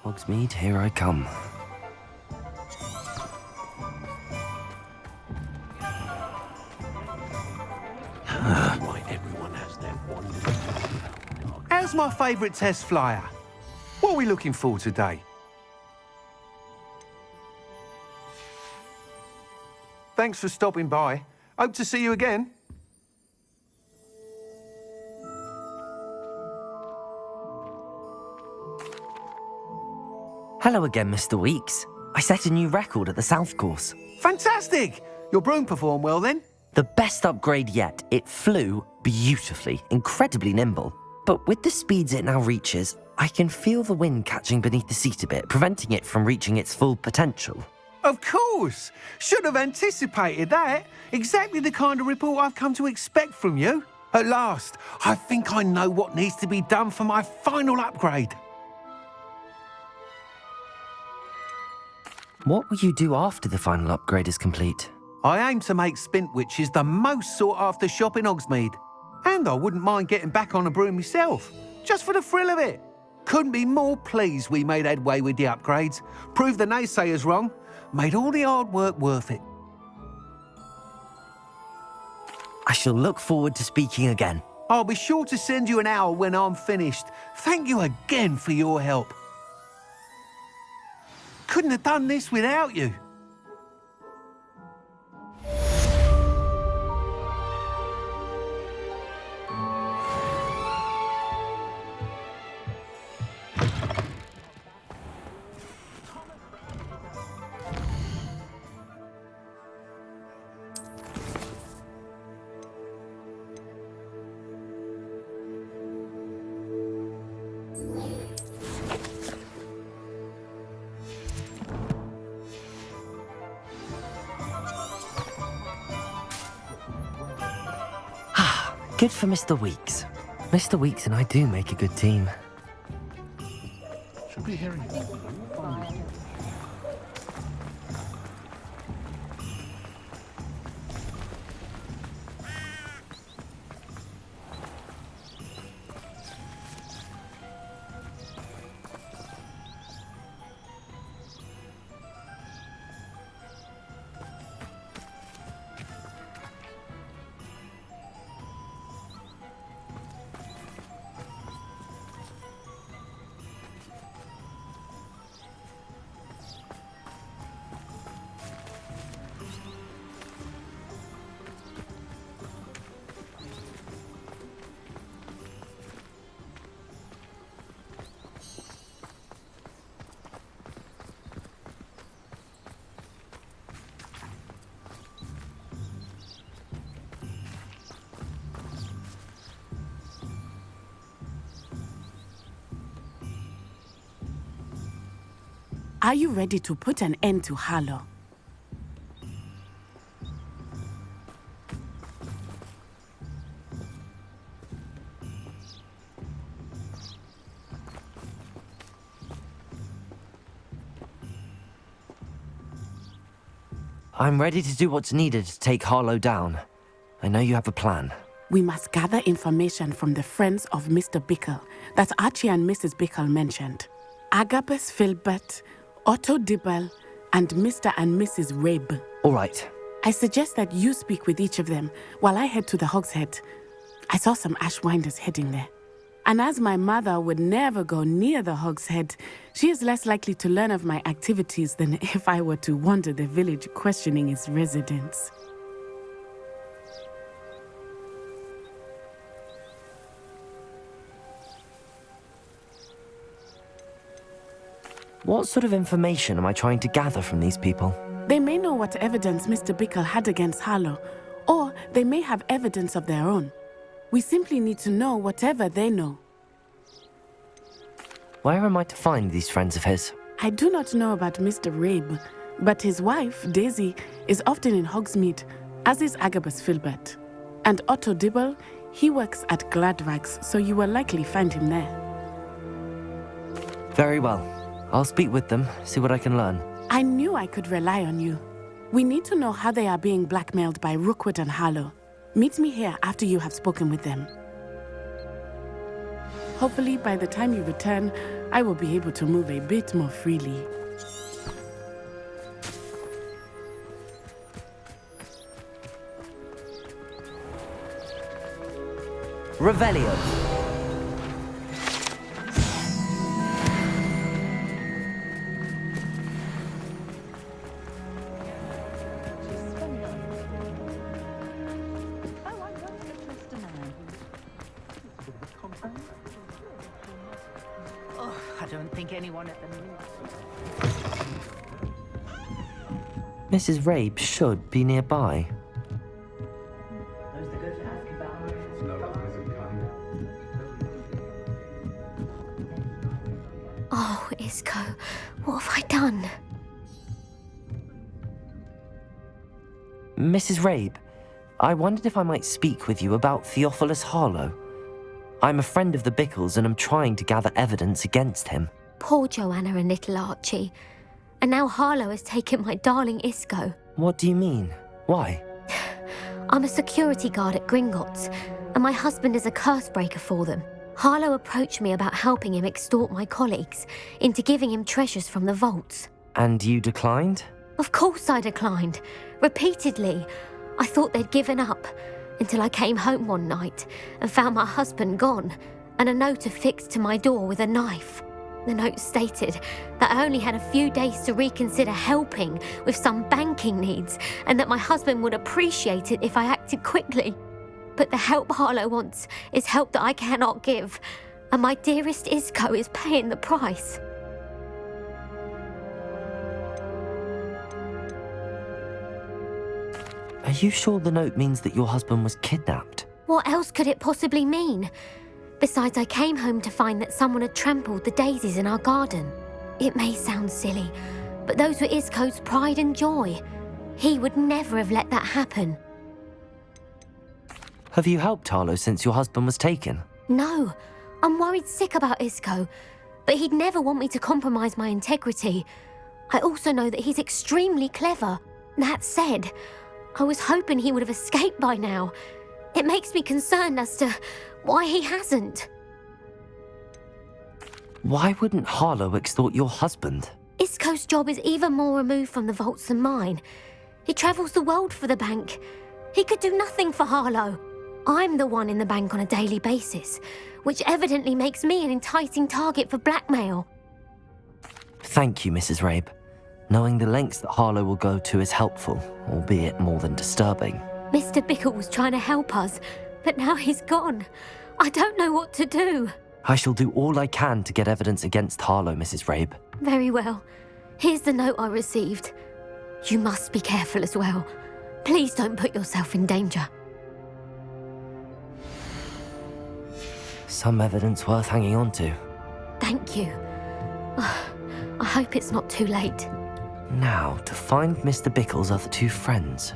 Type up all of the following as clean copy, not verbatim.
Hogsmeade, here I come. Why everyone has their one. How's my favourite test flyer? What are we looking for today? Thanks for stopping by. Hope to see you again. Hello again, Mr. Weeks. I set a new record at the South Course. Fantastic! Your broom performed well then? The best upgrade yet. It flew beautifully, incredibly nimble. But with the speeds it now reaches, I can feel the wind catching beneath the seat a bit, preventing it from reaching its full potential. Of course! Should have anticipated that. Exactly the kind of report I've come to expect from you. At last, I think I know what needs to be done for my final upgrade. What will you do after the final upgrade is complete? I aim to make Spintwitches the most sought-after shop in Hogsmeade. And I wouldn't mind getting back on a broom myself, just for the thrill of it. Couldn't be more pleased we made headway with the upgrades, proved the naysayers wrong, made all the hard work worth it. I shall look forward to speaking again. I'll be sure to send you an owl when I'm finished. Thank you again for your help. Couldn't have done this without you. Good for Mr. Weeks. Mr. Weeks and I do make a good team. Should be hearing it. Are you ready to put an end to Harlow? I'm ready to do what's needed to take Harlow down. I know you have a plan. We must gather information from the friends of Mr. Bickle that Archie and Mrs. Bickle mentioned. Agabus Filbert, Otto Dibble, and Mr. and Mrs. Rabe. All right. I suggest that you speak with each of them while I head to the Hogshead. I saw some Ashwinders heading there. And as my mother would never go near the Hogshead, she is less likely to learn of my activities than if I were to wander the village questioning its residents. What sort of information am I trying to gather from these people? They may know what evidence Mr. Bickle had against Harlow, or they may have evidence of their own. We simply need to know whatever they know. Where am I to find these friends of his? I do not know about Mr. Rabe, but his wife, Daisy, is often in Hogsmeade, as is Agabus Filbert. And Otto Dibble, he works at Gladrags, so you will likely find him there. Very well. I'll speak with them, see what I can learn. I knew I could rely on you. We need to know how they are being blackmailed by Rookwood and Harlow. Meet me here after you have spoken with them. Hopefully, by the time you return, I will be able to move a bit more freely. Revelio. Oh, I don't think anyone at the minute. Mrs. Rabe should be nearby. Oh, Isco, what have I done? Mrs. Rabe, I wondered if I might speak with you about Theophilus Harlow. I'm a friend of the Bickles and I'm trying to gather evidence against him. Poor Joanna and little Archie. And now Harlow has taken my darling Isco. What do you mean? Why? I'm a security guard at Gringotts, and my husband is a curse breaker for them. Harlow approached me about helping him extort my colleagues into giving him treasures from the vaults. And you declined? Of course I declined. Repeatedly. I thought they'd given up, until I came home one night and found my husband gone, and a note affixed to my door with a knife. The note stated that I only had a few days to reconsider helping with some banking needs, and that my husband would appreciate it if I acted quickly. But the help Harlow wants is help that I cannot give, and my dearest Isco is paying the price. Are you sure the note means that your husband was kidnapped? What else could it possibly mean? Besides, I came home to find that someone had trampled the daisies in our garden. It may sound silly, but those were Isco's pride and joy. He would never have let that happen. Have you helped Harlow since your husband was taken? No, I'm worried sick about Isco, but he'd never want me to compromise my integrity. I also know that he's extremely clever. That said, I was hoping he would have escaped by now. It makes me concerned as to why he hasn't. Why wouldn't Harlow extort your husband? Isco's job is even more removed from the vaults than mine. He travels the world for the bank. He could do nothing for Harlow. I'm the one in the bank on a daily basis, which evidently makes me an enticing target for blackmail. Thank you, Mrs. Rabe. Knowing the lengths that Harlow will go to is helpful, albeit more than disturbing. Mr. Bickle was trying to help us, but now he's gone. I don't know what to do. I shall do all I can to get evidence against Harlow, Mrs. Rabe. Very well. Here's the note I received. You must be careful as well. Please don't put yourself in danger. Some evidence worth hanging on to. Thank you. I hope it's not too late. Now, to find Mr. Bickle's other two friends.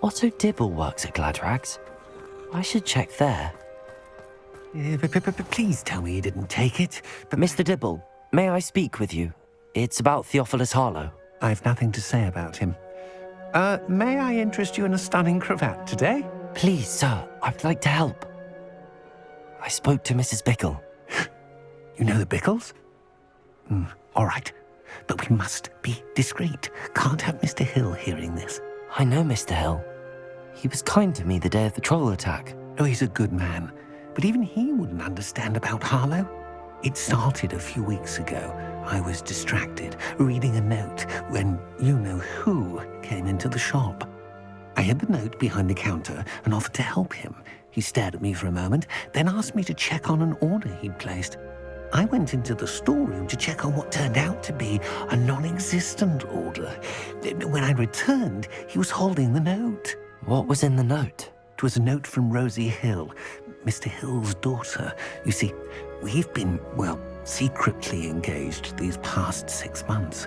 Otto Dibble works at Gladrags. I should check there. Please tell me you didn't take it. But Mr. Dibble, may I speak with you? It's about Theophilus Harlow. I've nothing to say about him. May I interest you in a stunning cravat today? Please, sir, I'd like to help. I spoke to Mrs. Bickle. You know the Bickles? All right. But we must be discreet. Can't have Mr. Hill hearing this. I know Mr. Hill. He was kind to me the day of the troll attack. Oh, he's a good man. But even he wouldn't understand about Harlow. It started a few weeks ago. I was distracted, reading a note, when you-know-who came into the shop. I hid the note behind the counter and offered to help him. He stared at me for a moment, then asked me to check on an order he'd placed. I went into the storeroom to check on what turned out to be a non-existent order. When I returned, he was holding the note. What was in the note? It was a note from Rosie Hill, Mr. Hill's daughter. You see, we've been, secretly engaged these past 6 months.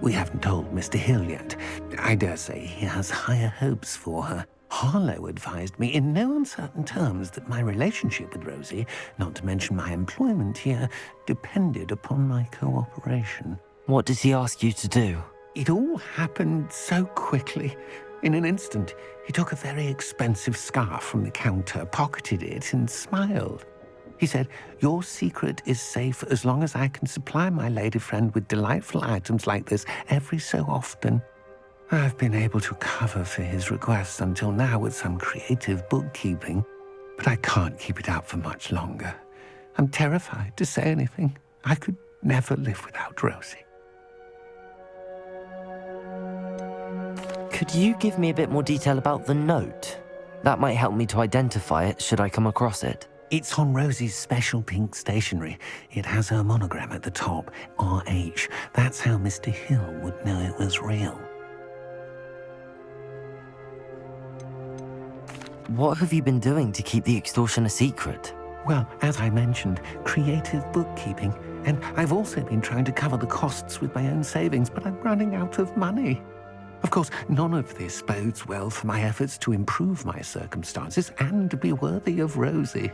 We haven't told Mr. Hill yet. I dare say he has higher hopes for her. Harlow advised me in no uncertain terms that my relationship with Rosie, not to mention my employment here, depended upon my cooperation. What does he ask you to do? It all happened so quickly. In an instant, he took a very expensive scarf from the counter, pocketed it, and smiled. He said, "Your secret is safe as long as I can supply my lady friend with delightful items like this every so often." I've been able to cover for his requests until now with some creative bookkeeping, but I can't keep it up for much longer. I'm terrified to say anything. I could never live without Rosie. Could you give me a bit more detail about the note? That might help me to identify it should I come across it. It's on Rosie's special pink stationery. It has her monogram at the top, RH. That's how Mr. Hill would know it was real. What have you been doing to keep the extortion a secret? Well, as I mentioned, creative bookkeeping. And I've also been trying to cover the costs with my own savings, but I'm running out of money. Of course, none of this bodes well for my efforts to improve my circumstances and to be worthy of Rosie.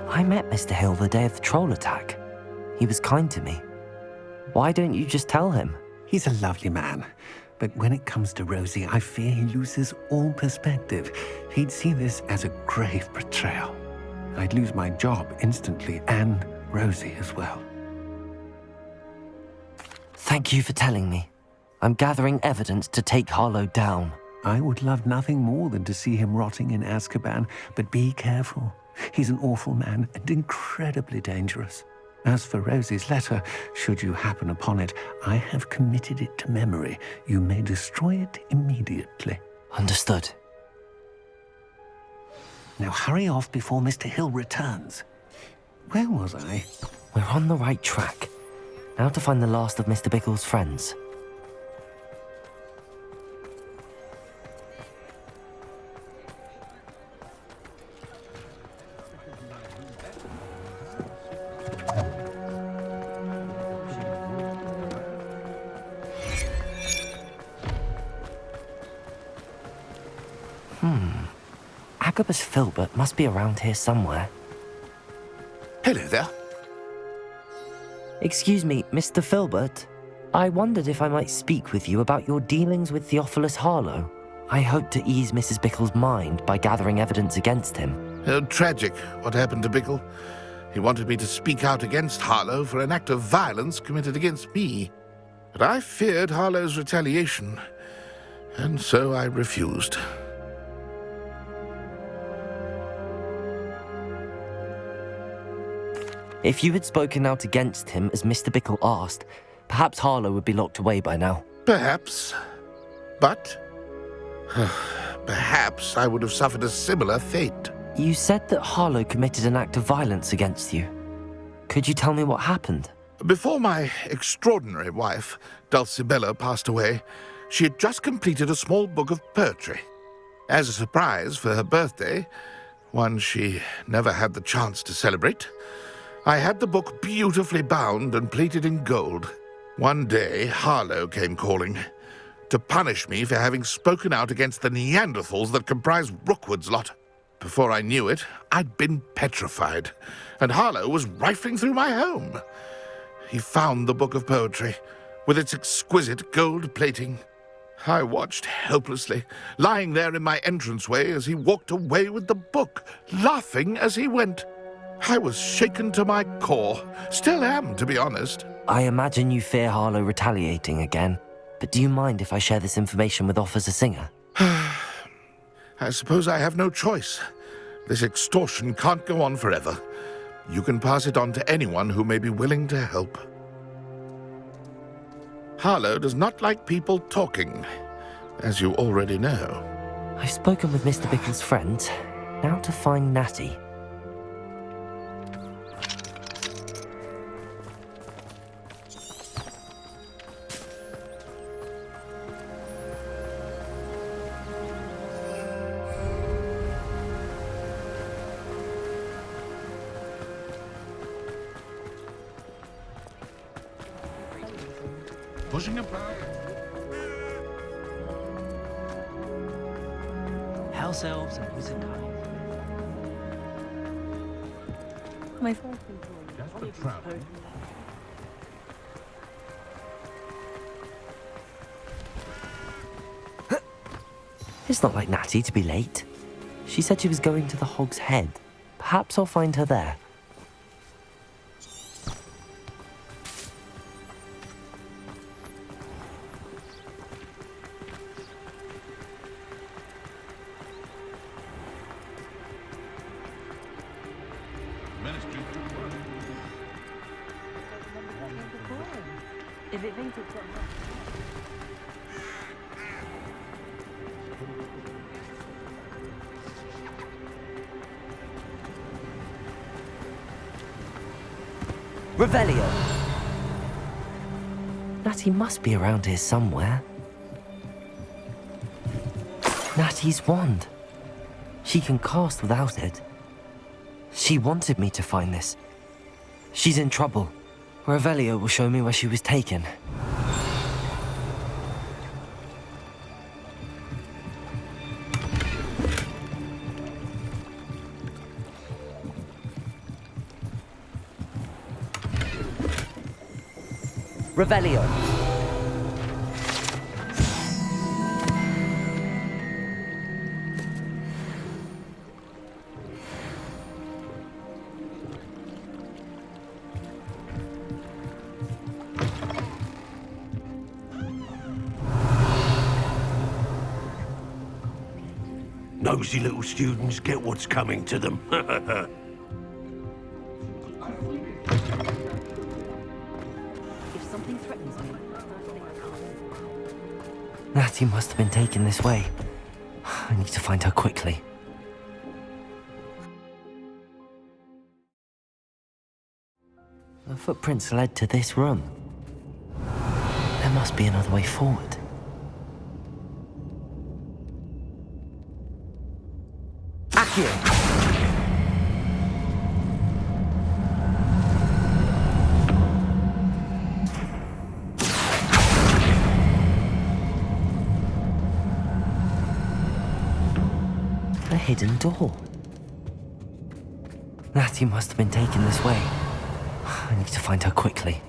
I met Mr. Hill the day of the troll attack. He was kind to me. Why don't you just tell him? He's a lovely man. But when it comes to Rosie, I fear he loses all perspective. He'd see this as a grave betrayal. I'd lose my job instantly, and Rosie as well. Thank you for telling me. I'm gathering evidence to take Harlow down. I would love nothing more than to see him rotting in Azkaban, but be careful. He's an awful man and incredibly dangerous. As for Rosie's letter, should you happen upon it, I have committed it to memory. You may destroy it immediately. Understood. Now hurry off before Mr. Hill returns. Where was I? We're on the right track. Now to find the last of Mr. Bickle's friends. Agabus Filbert must be around here somewhere. Hello there. Excuse me, Mr. Filbert. I wondered if I might speak with you about your dealings with Theophilus Harlow. I hope to ease Mrs. Bickle's mind by gathering evidence against him. Tragic what happened to Bickle. He wanted me to speak out against Harlow for an act of violence committed against me. But I feared Harlow's retaliation, and so I refused. If you had spoken out against him as Mr. Bickle asked, perhaps Harlow would be locked away by now. Perhaps. But perhaps I would have suffered a similar fate. You said that Harlow committed an act of violence against you. Could you tell me what happened? Before my extraordinary wife, Dulcibella, passed away, she had just completed a small book of poetry. As a surprise for her birthday, one she never had the chance to celebrate, I had the book beautifully bound and plated in gold. One day, Harlow came calling. to punish me for having spoken out against the Neanderthals that comprise Rookwood's lot. Before I knew it, I'd been petrified, and Harlow was rifling through my home. He found the book of poetry, with its exquisite gold plating. I watched helplessly, lying there in my entranceway as he walked away with the book, laughing as he went. I was shaken to my core. Still am, to be honest. I imagine you fear Harlow retaliating again, but do you mind if I share this information with Officer Singer? I suppose I have no choice. This extortion can't go on forever. You can pass it on to anyone who may be willing to help. Harlow does not like people talking, as you already know. I've spoken with Mr. Bickle's friend. Now to find Natty. Pushing about. House elves and wizard kind. It's not like Natty to be late. She said she was going to the Hog's Head. Perhaps I'll find her there. If it thinks it's got Revelio! Natty must be around here somewhere. Natty's wand. She can cast without it. She wanted me to find this. She's in trouble. Revelio will show me where she was taken. Revelio. Nosy little students get what's coming to them. if something threatens me. Natty must have been taken this way. I need to find her quickly. The footprints led to this room. There must be another way forward. Accio! A hidden door. Natty must have been taken this way. I need to find her quickly.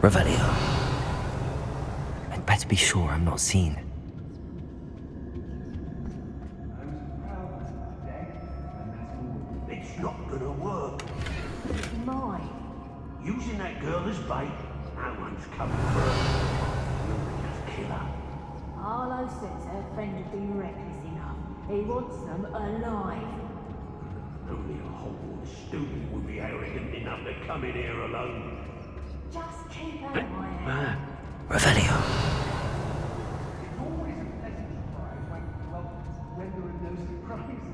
Revelio. I'd better be sure I'm not seen. It's not gonna work. My. Using that girl as bait, no one's coming for her. We'll just kill her. Harlow says her friend had been reckless enough. He wants them alive. Only a Hogwarts student would be arrogant enough to come in here alone. Just keep an eye out. Revelio. Always a pleasant surprise when there are no surprises.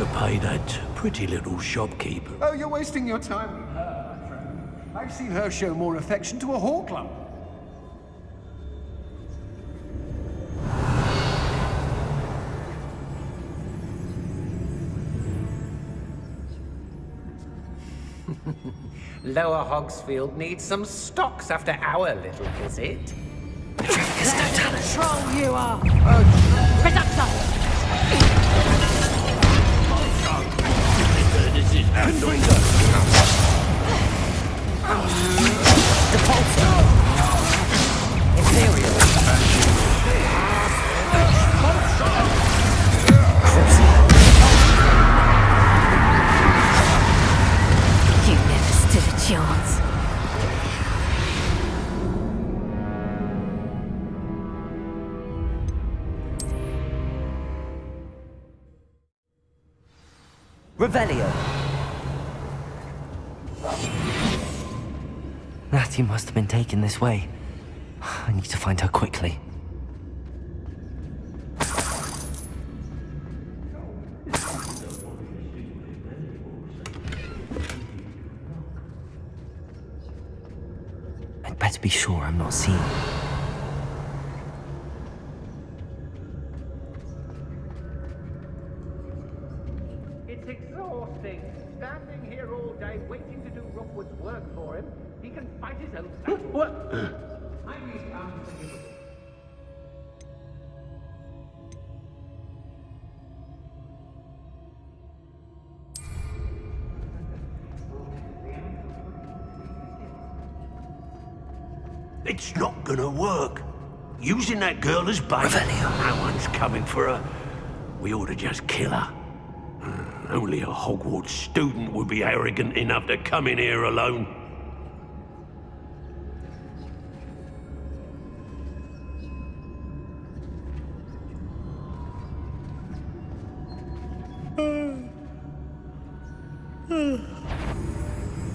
to pay that pretty little shopkeeper. Oh, you're wasting your time with her, my friend. I've seen her show more affection to a whore club. Lower Hogsfield needs some stocks after our little visit. Troll you are! Reductor! This is You never stood a chance. Revelio. Natty must have been taken this way. I need to find her quickly. I'd better be sure I'm not seen. It's exhausting. Standing here all day waiting to do Rookwood's work for him. He can fight his own stuff. What? I'm used to thinking. It's not gonna work. Using that girl as bait. No one's coming for her. We ought to just kill her. Only a Hogwarts student would be arrogant enough to come in here alone.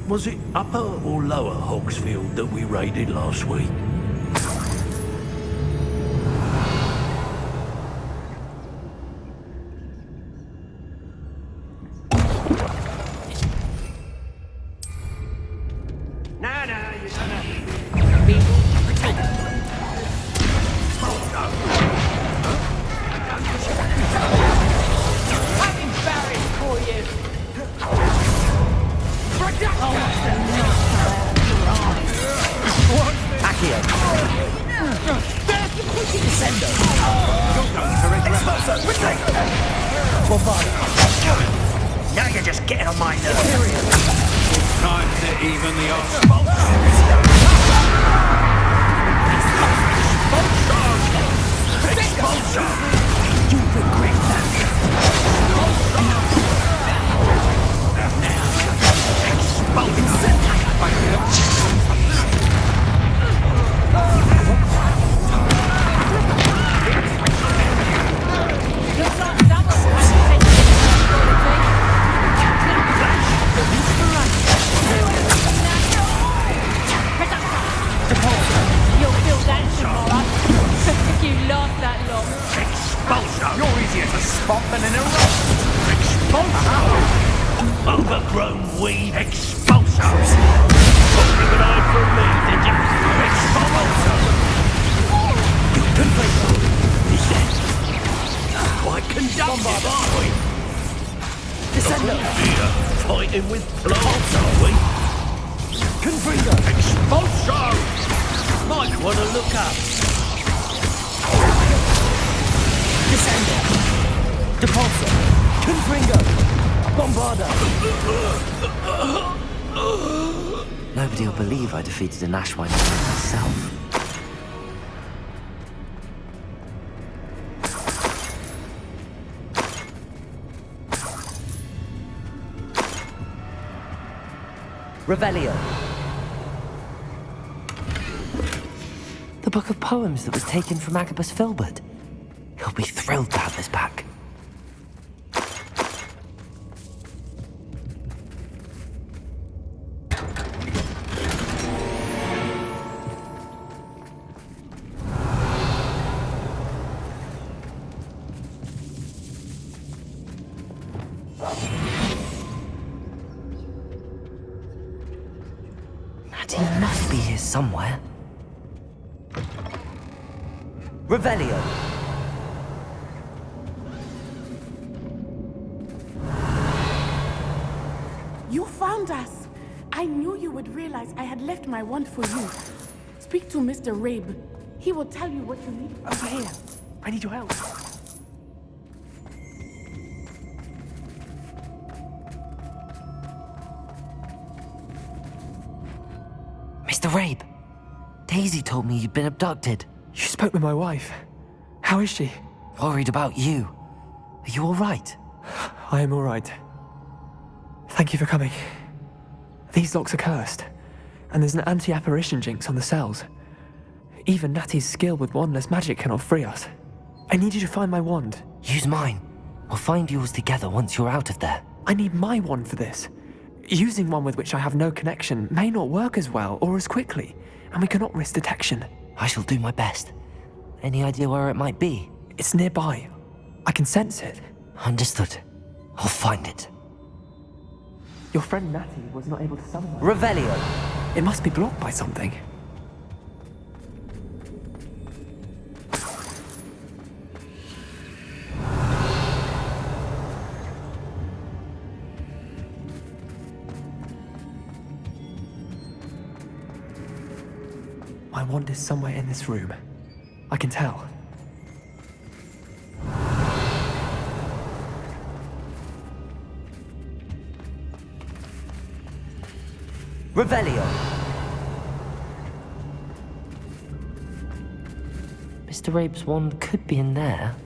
Was it upper or lower Hogsfield that we raided last week? Now you're just getting on my nerves. It's time to even the odds. You regret that. You'll feel that tomorrow. If you last that long. You're easier to spot than an Expulso! Overgrown weed. Expulso! Thought you could hide from me, did you? Expulso! You can play Is that? Quite conductive, aren't we? Descendo! Here, fighting with plants, are we? Confringo! Expulso! Might want to look up. Descendo! Depulso! Confringo! Bombardo! Nobody will believe I defeated an Ashwinder myself. Revelio. The book of poems that was taken from Agabus Filbert. He'll be thrilled to have this back. here somewhere. Revelio. You found us! I knew you would realize I had left my wand for you. Speak to Mr. Rabe. He will tell you what you need. Over here. I need your help. Mr. Rabe, Daisy told me you'd been abducted. You spoke with my wife. How is she? Worried about you. Are you all right? I am all right. Thank you for coming. These locks are cursed, and there's an anti-apparition jinx on the cells. Even Natty's skill with wandless magic cannot free us. I need you to find my wand. Use mine. We'll find yours together once you're out of there. I need my wand for this. Using one with which I have no connection may not work as well or as quickly, and we cannot risk detection. I shall do my best. Any idea where it might be? It's nearby. I can sense it. Understood. I'll find it. Your friend Natty was not able to summon it. Revelio. It must be blocked by something. My wand is somewhere in this room. I can tell. Revelio. Mr. Rabe's wand could be in there.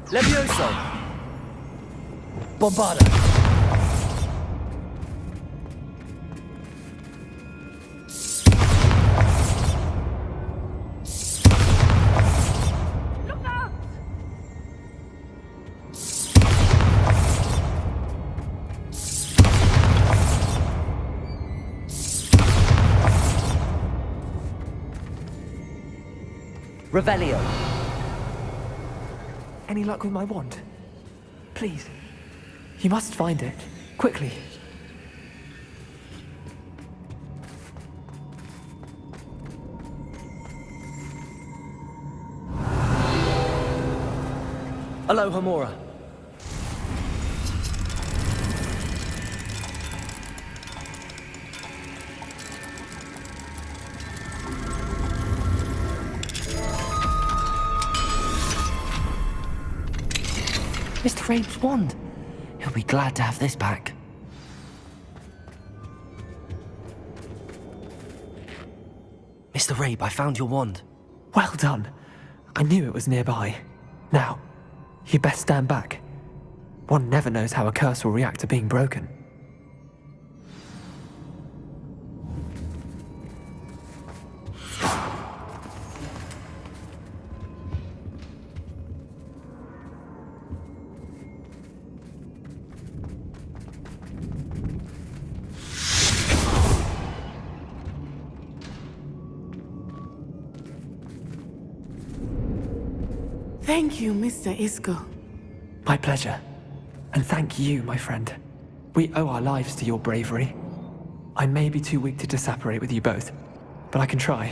Levioso! Bombarda! Look out! Revelio. Any luck with my wand? Please. You must find it. Quickly. Aloha Mora. Mr. Rabe's wand. He'll be glad to have this back. Mr. Rabe, I found your wand. Well done. I knew it was nearby. Now, you best stand back. One never knows how a curse will react to being broken. Thank you, Mr. Isco. My pleasure. And thank you, my friend. We owe our lives to your bravery. I may be too weak to disapparate with you both, but I can try.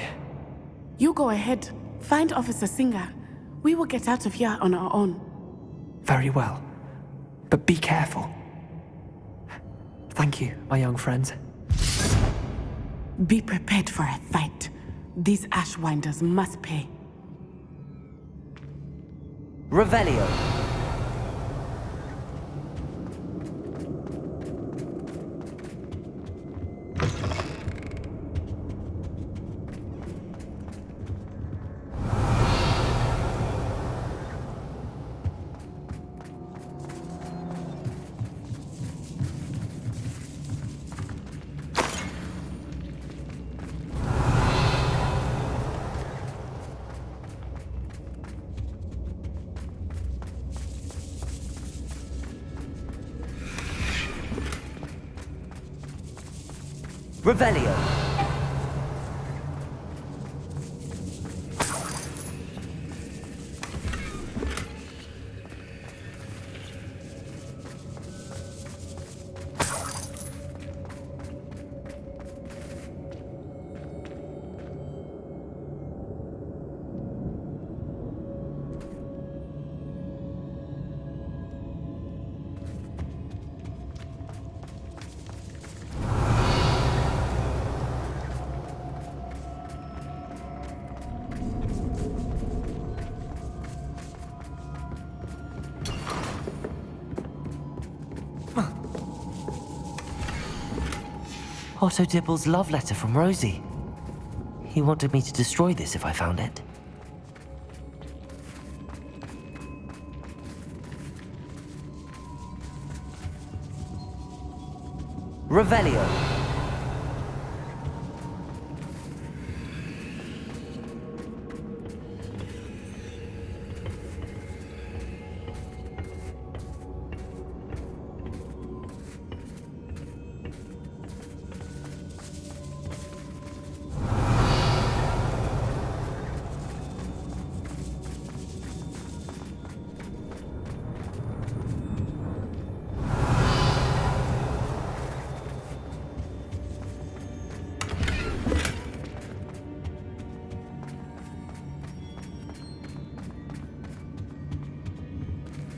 You go ahead. Find Officer Singer. We will get out of here on our own. Very well. But be careful. Thank you, my young friends. Be prepared for a fight. These Ashwinders must pay. Revelio. Revelio. Otto Dibble's love letter from Rosie. He wanted me to destroy this if I found it. Revelio.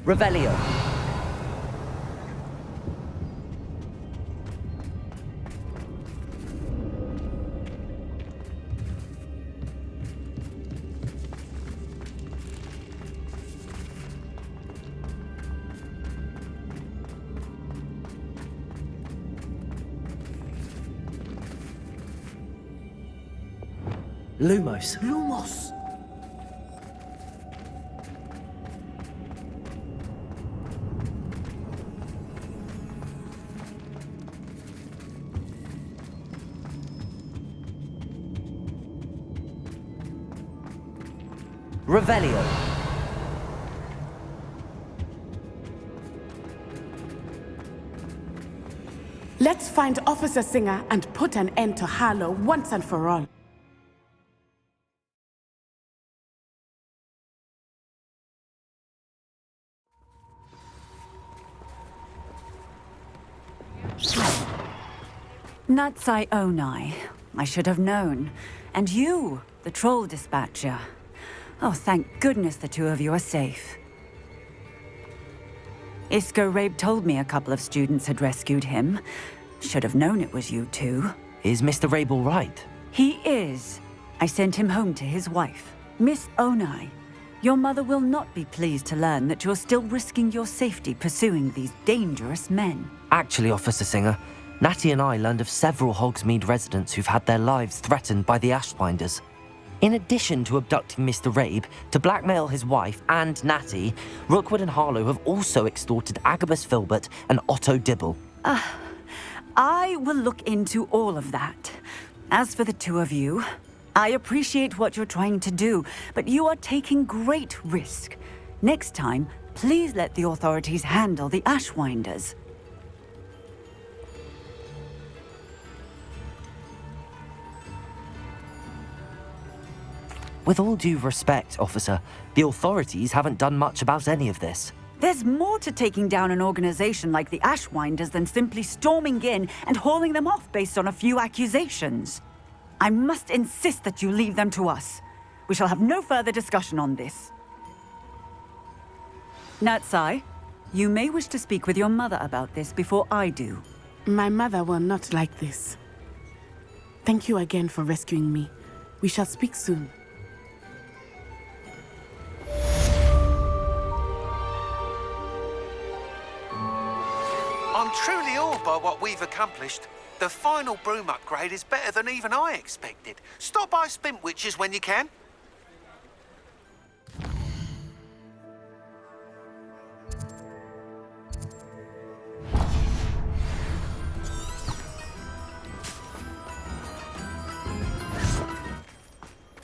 Revelio. Lumos. Lumos! Revelio. Let's find Officer Singer and put an end to Harlow once and for all. Natsai Onai. I should have known. And you, the troll dispatcher. Oh, thank goodness the two of you are safe. Isco Rabe told me a couple of students had rescued him. Should have known it was you two. Is Mr. Rabe all right? He is. I sent him home to his wife. Miss Onai, your mother will not be pleased to learn that you're still risking your safety pursuing these dangerous men. Actually, Officer Singer, Natty and I learned of several Hogsmeade residents who've had their lives threatened by the Ashwinders. In addition to abducting Mr. Rabe to blackmail his wife and Natty, Rookwood and Harlow have also extorted Agabus Filbert and Otto Dibble. I will look into all of that. As for the two of you, I appreciate what you're trying to do, but you are taking great risk. Next time, please let the authorities handle the Ashwinders. With all due respect, officer, the authorities haven't done much about any of this. There's more to taking down an organization like the Ashwinders than simply storming in and hauling them off based on a few accusations. I must insist that you leave them to us. We shall have no further discussion on this. Natsai, you may wish to speak with your mother about this before I do. My mother will not like this. Thank you again for rescuing me. We shall speak soon. I'm truly awed by what we've accomplished. The final broom upgrade is better than even I expected. Stop by Spintwitches when you can.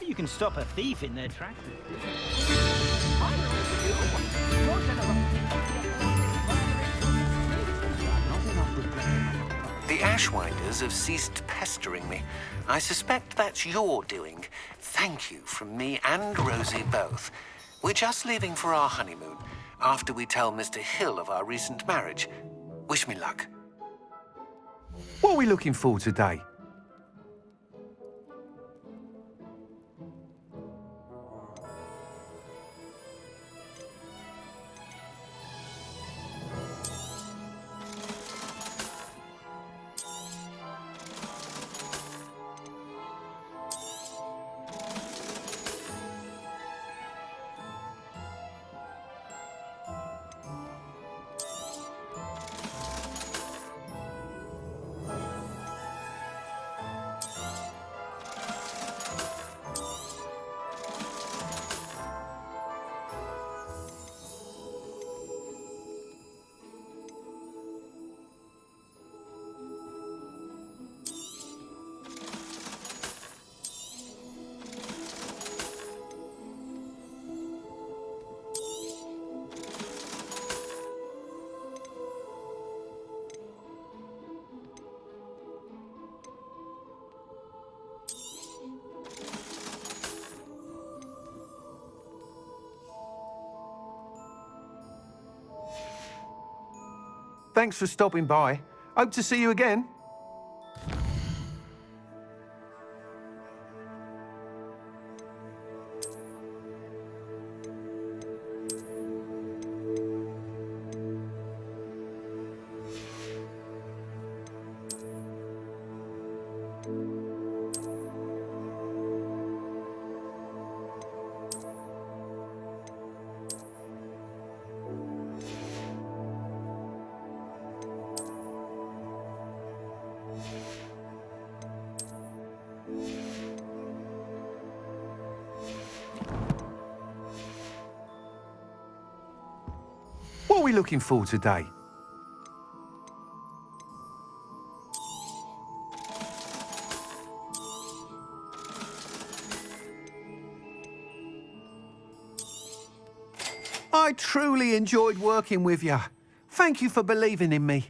You can stop a thief in their tracks. The Ashwinders have ceased pestering me. I suspect that's your doing. Thank you from me and Rosie both. We're just leaving for our honeymoon, after we tell Mr. Hill of our recent marriage. Wish me luck. What are we looking for today? Thanks for stopping by. Hope to see you again. What are we looking for today? I truly enjoyed working with you. Thank you for believing in me.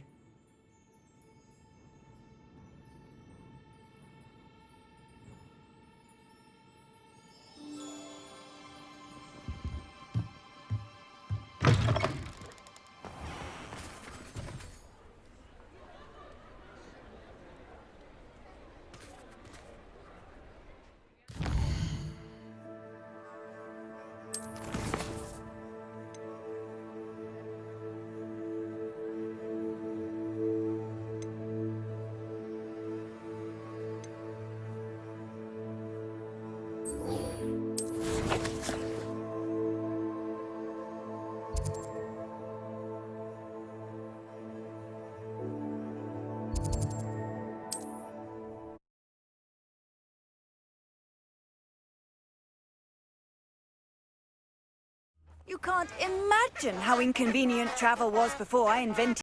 You can't imagine how inconvenient travel was before I invented